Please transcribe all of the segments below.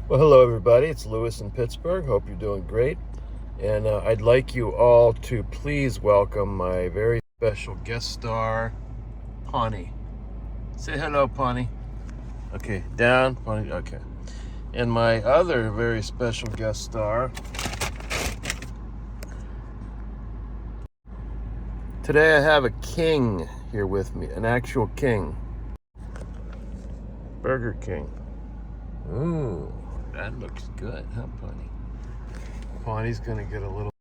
Well, hello everybody. It's Lewis in Pittsburgh. Hope you're doing great. And I'd like you all to please welcome my very special guest star, Pawnee. Say hello, Pawnee. Okay, down, Pawnee. Okay. And my other very special guest star. Today I have a king here with me, an actual king. Burger King. Ooh, that looks good, huh, Pawnee? Pawnee's gonna get a little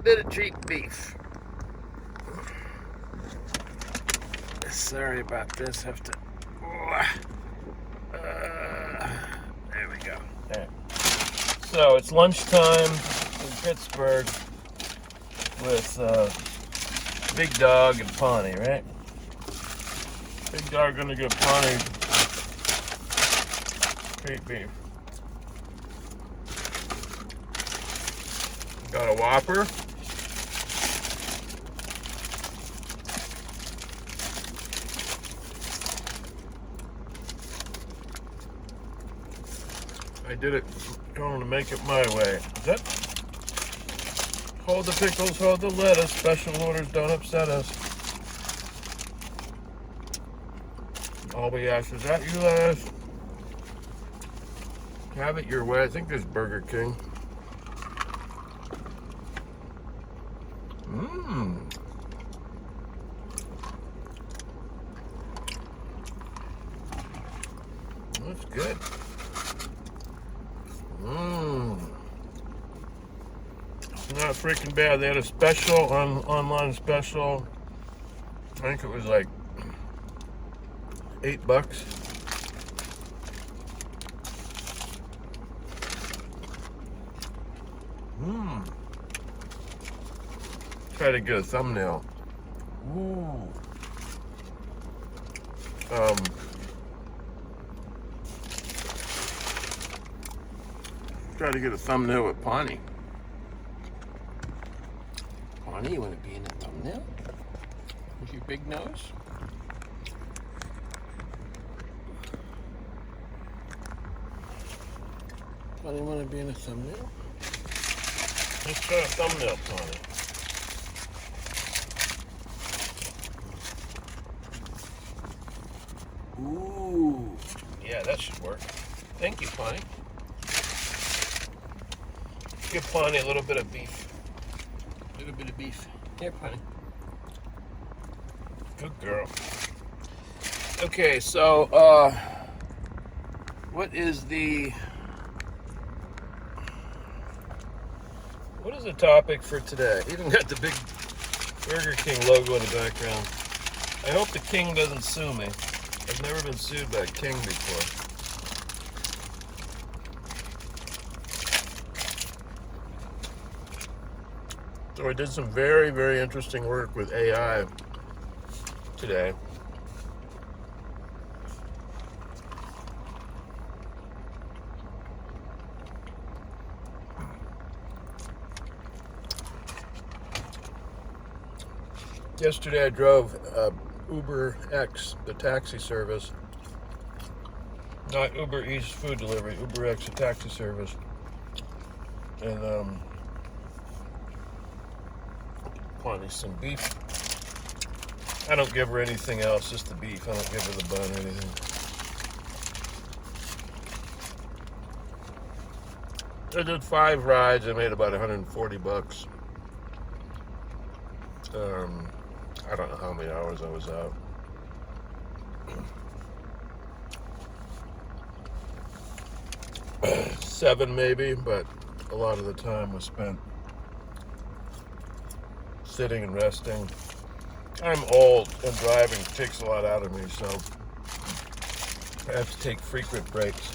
bit of cheap beef. Sorry about this. Have to. There we go. There. So it's lunchtime in Pittsburgh with Big Dog and Pawnee, right? Big Dog gonna give Pawnee cheap beef. Got a Whopper. I did it, going to make it my way. Is that? Hold the pickles, hold the lettuce. Special orders don't upset us. All we ask is that you lettuce. Have it your way. I think there's Burger King. Mmm. That's good. Mmm. Not freaking bad. They had a special online special. I think it was like $8. Mmm. Try to get a thumbnail. Ooh. Try to get a thumbnail with Pawnee. Pawnee, you want to be in a thumbnail? With your big nose? Pawnee, want to be in a thumbnail? Let's try a thumbnail, Pawnee. Ooh. Yeah, that should work. Thank you, Pawnee. Give Pawnee a little bit of beef. A little bit of beef. Here, Pawnee. Good girl. Okay, so, what is the topic for today? Even got the big Burger King logo in the background. I hope the King doesn't sue me. I've never been sued by a King before. So I did some very, very interesting work with AI today. Yesterday I drove Uber X, the taxi service. Not Uber Eats food delivery, Uber X, a taxi service. And Pawnee some beef. I don't give her anything else, just the beef. I don't give her the bun or anything. I did 5 rides. I made about $140. I don't know how many hours I was out. Seven maybe, but a lot of the time was spent sitting and resting. I'm old and driving takes a lot out of me, so I have to take frequent breaks.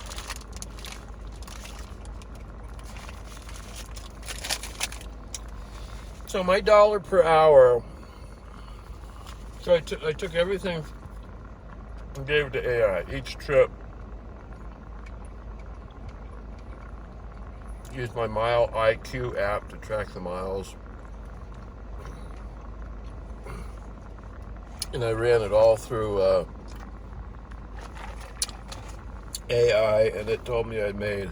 So my dollar per hour, so I took everything and gave it to AI. Each trip, used my Mile IQ app to track the miles. And I ran it all through AI, and it told me I made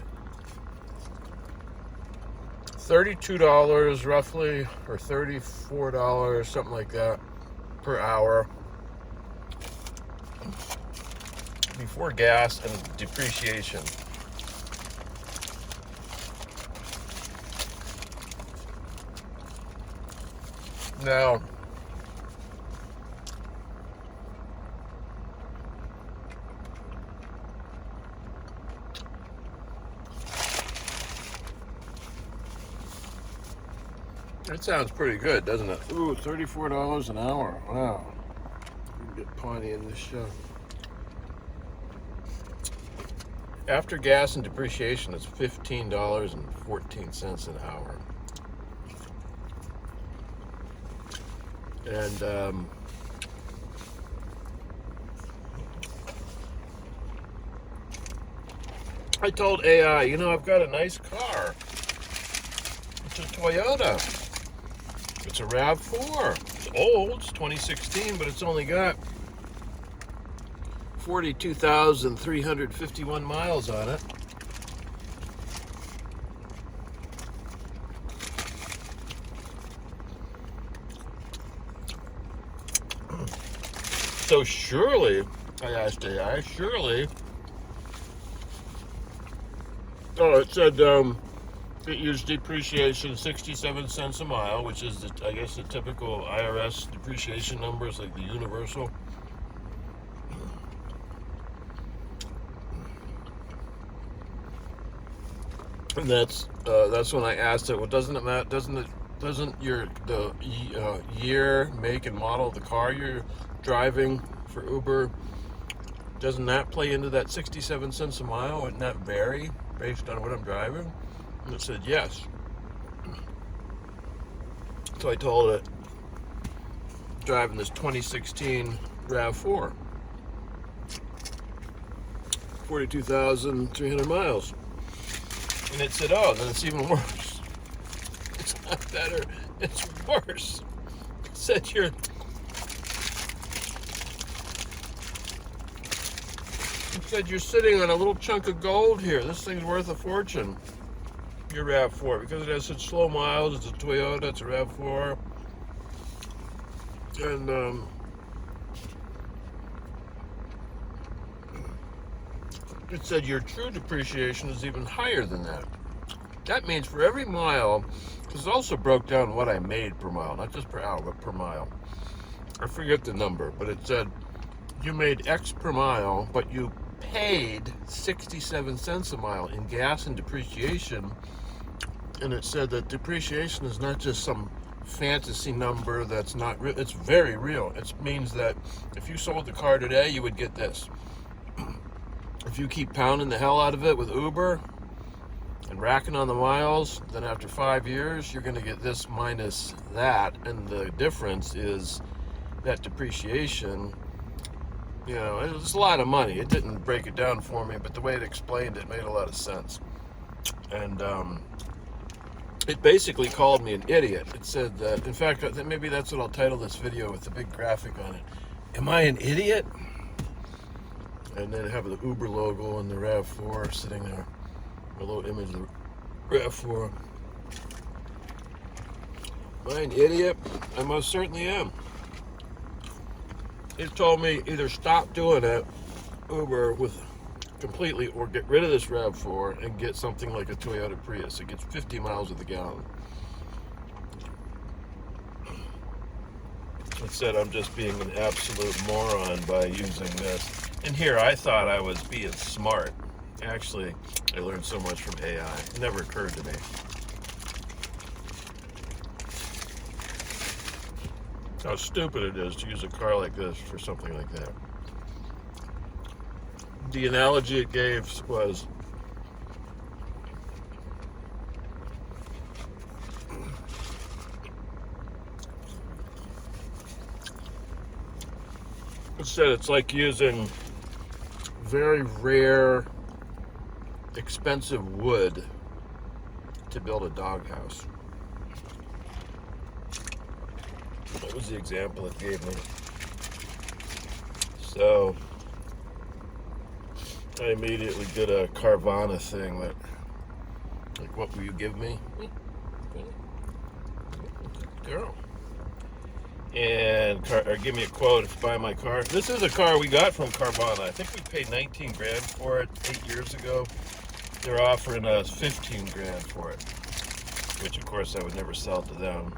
$32 roughly, or $34, something like that, per hour before gas and depreciation. Now, that sounds pretty good, doesn't it? Ooh, $34 an hour. Wow. You can get Pawnee in this show. After gas and depreciation, it's $15.14 an hour. And I told AI, I've got a nice car. It's a Toyota. It's a Rav4. It's old, it's 2016, but it's only got 42,351 miles on it. So surely, I asked AI, surely, it said it used depreciation 67 cents a mile, which is, I guess, the typical IRS depreciation numbers, like the universal. And that's when I asked it, well, doesn't it matter? Doesn't the year, make, and model of the car you're driving for Uber, doesn't that play into that 67 cents a mile? Wouldn't that vary based on what I'm driving? And it said yes. So I told it, driving this 2016 RAV4, 42,300 miles. And it said, oh, then it's even worse. It's not better, it's worse. It said you're sitting on a little chunk of gold here. This thing's worth a fortune, your RAV4, because it has such slow miles. It's a Toyota, it's a RAV4. And it said your true depreciation is even higher than that. That means for every mile, because it also broke down what I made per mile, not just per hour, but per mile. I forget the number, but it said you made X per mile, but you paid 67 cents a mile in gas and depreciation. And it said that depreciation is not just some fantasy number that's not real. It's very real. It means that if you sold the car today, you would get this. If you keep pounding the hell out of it with Uber and racking on the miles, then after 5 years, you're going to get this minus that. And the difference is that depreciation, it's a lot of money. It didn't break it down for me, but the way it explained it made a lot of sense. And it basically called me an idiot. It said that, in fact, maybe that's what I'll title this video with the big graphic on it. Am I an idiot? And then have the Uber logo and the RAV4 sitting there. A little image of the RAV4. Am I an idiot? I most certainly am. It told me either stop doing it, Uber, completely, or get rid of this RAV4 and get something like a Toyota Prius. It gets 50 miles to the gallon. It said I'm just being an absolute moron by using this. And here I thought I was being smart. Actually, I learned so much from AI. It never occurred to me. How stupid it is to use a car like this for something like that. The analogy it gave was, it said it's like using very rare, expensive wood to build a doghouse. That was the example it gave me. So I immediately did a Carvana thing that, like, what will you give me? Girl. And or give me a quote if you buy my car. This is a car we got from Carvana. I think we paid 19 grand for it 8 years ago. They're offering us 15 grand for it, which of course I would never sell to them.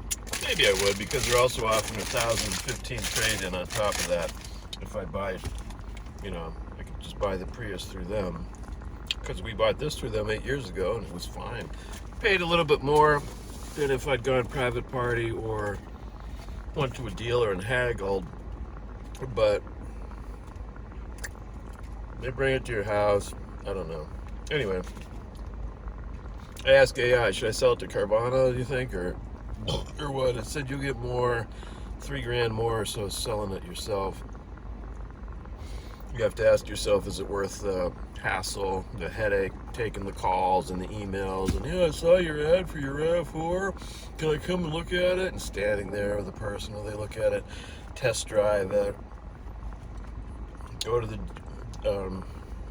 Maybe I would, because they're also offering 1,015 trade-in on top of that. If I buy, you know, I could just buy the Prius through them, because we bought this through them 8 years ago and it was fine. Paid a little bit more than if I'd gone private party or went to a dealer and haggled, but they bring it to your house. I don't know. Anyway, I asked AI, should I sell it to Carvana, do you think, or what? It said you'll get more, 3 grand more or so selling it yourself. You have to ask yourself, is it worth the hassle, the headache, taking the calls and the emails, and yeah, I saw your ad for your Rav4, can I come and look at it? And standing there with the person while they look at it, test drive it, go to the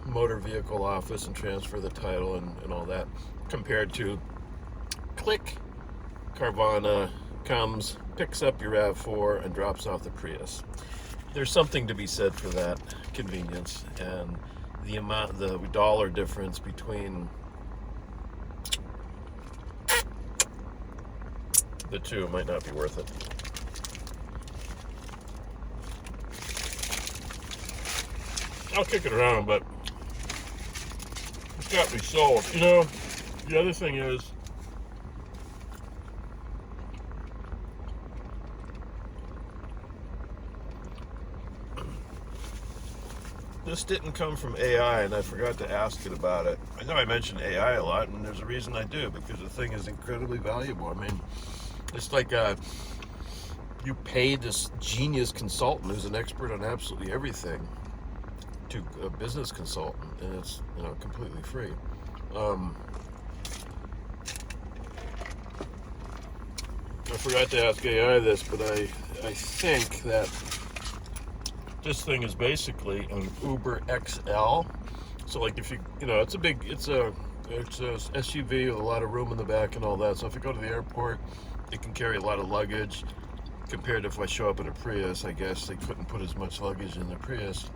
motor vehicle office and transfer the title and all that, compared to click, Carvana comes, picks up your Rav4 and drops off the Prius. There's something to be said for that convenience, and the amount, the dollar difference between the two might not be worth it. I'll kick it around, but it's got me sold. You know, the other thing is, this didn't come from AI, and I forgot to ask it about it. I know I mention AI a lot, and there's a reason I do, because the thing is incredibly valuable. I mean, it's like you pay this genius consultant who's an expert on absolutely everything to a business consultant, and it's, you know, completely free. I forgot to ask AI this, but I think that this thing is basically an Uber XL. So like if you know, it's a SUV with a lot of room in the back and all that. So if you go to the airport, it can carry a lot of luggage. Compared to if I show up in a Prius, I guess they couldn't put as much luggage in the Prius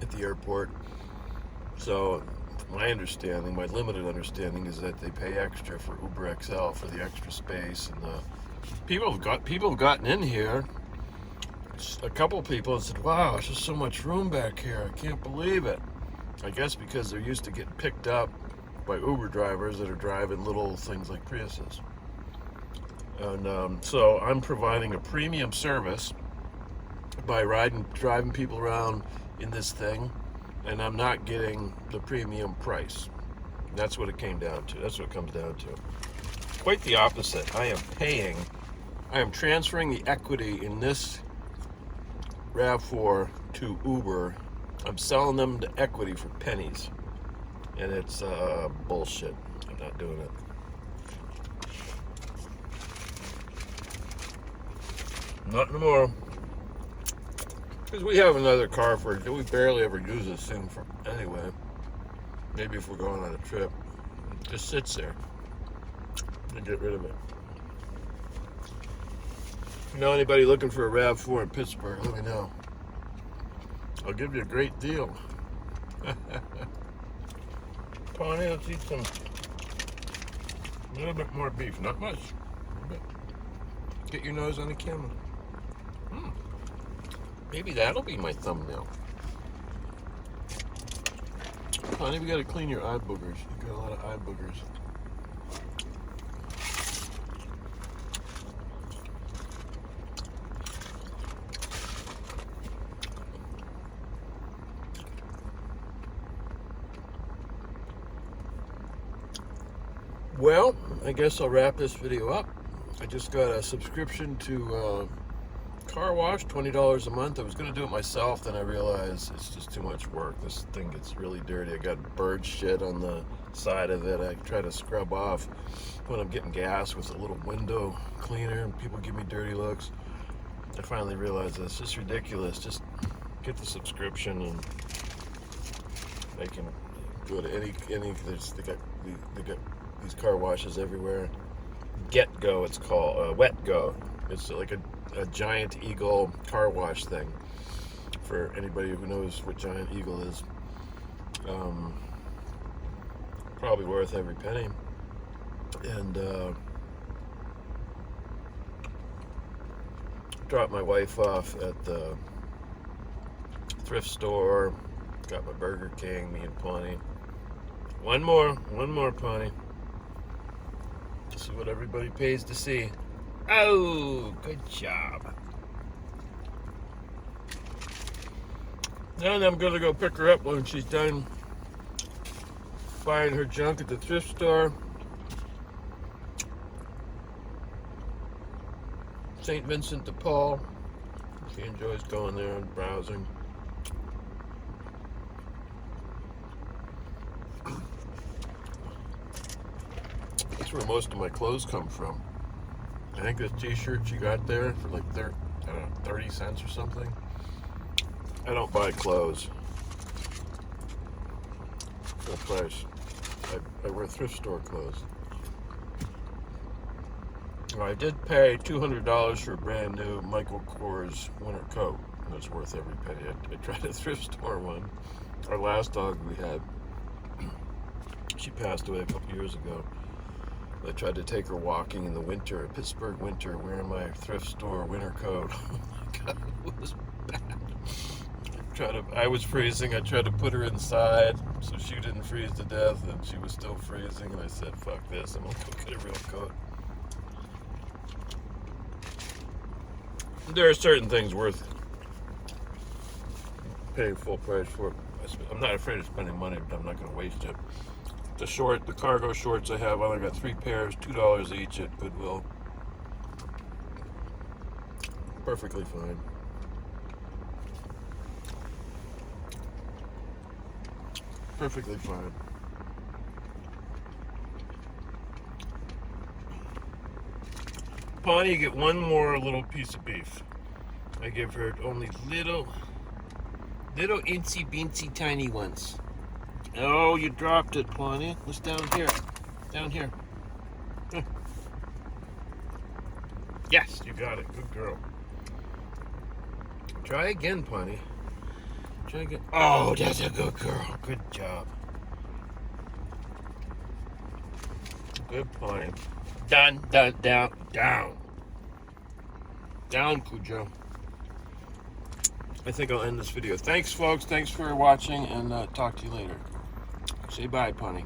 at the airport. So my understanding, my limited understanding, is that they pay extra for Uber XL for the extra space, and people have gotten in here. A couple people have said, wow, there's just so much room back here, I can't believe it. I guess because they're used to getting picked up by Uber drivers that are driving little things like Priuses. And so I'm providing a premium service by driving people around in this thing, and I'm not getting the premium price. That's what it came down to. That's what it comes down to. Quite the opposite. I am transferring the equity in this Rav4 to Uber. I'm selling them the equity for pennies, and it's bullshit. I'm not doing it. Not anymore. Because we have another car for it. We barely ever use this thing for anyway. Maybe if we're going on a trip, it just sits there. I get rid of it. If you know anybody looking for a Rav4 in Pittsburgh, let me know. I'll give you a great deal. Pawnee, let's eat a little bit more beef. Not much. A bit. Get your nose on the camera. Maybe that'll be my thumbnail. Honey, we gotta clean your eye boogers. You got a lot of eye boogers. Well, I guess I'll wrap this video up. I just got a subscription to car wash, $20 a month. I was going to do it myself, then I realized it's just too much work. This thing gets really dirty. I got bird shit on the side of it. I try to scrub off when I'm getting gas with a little window cleaner, and people give me dirty looks. I finally realized it's just ridiculous. Just get the subscription and I can go to any. They got these car washes everywhere. Get Go, it's called. Wet Go. It's like a Giant Eagle car wash thing. For anybody who knows what Giant Eagle is, probably worth every penny. And dropped my wife off at the thrift store. Got my Burger King. Me and Pawnee. One more, Pawnee. See what everybody pays to see. Oh, good job. Then I'm gonna go pick her up when she's done buying her junk at the thrift store. St. Vincent de Paul. She enjoys going there and browsing. That's where most of my clothes come from. I think this t-shirt she got there for like 30 cents or something. I don't buy clothes full price. I wear thrift store clothes. I did pay $200 for a brand new Michael Kors winter coat. That's worth every penny. I tried a thrift store one. Our last dog we had, she passed away a couple years ago. I tried to take her walking in the winter, Pittsburgh winter, wearing my thrift store winter coat. Oh my God, it was bad. I was freezing. I tried to put her inside so she didn't freeze to death, and she was still freezing. And I said, "Fuck this! I'm gonna go get a real coat." There are certain things worth paying full price for. I'm not afraid of spending money, but I'm not going to waste it. The cargo shorts I have, I only got 3 pairs, $2 each at Goodwill. Perfectly fine. Perfectly fine. Pawnee, you get one more little piece of beef. I give her only little insy beansy tiny ones. Oh, you dropped it, Pawnee. What's down here? Down here. Yes, you got it. Good girl. Try again, Pawnee. Try again. Oh, that's a good girl. Good job. Good Pawnee. Down. Down, Cujo. I think I'll end this video. Thanks, folks. Thanks for watching, and talk to you later. Say bye, Pawnee.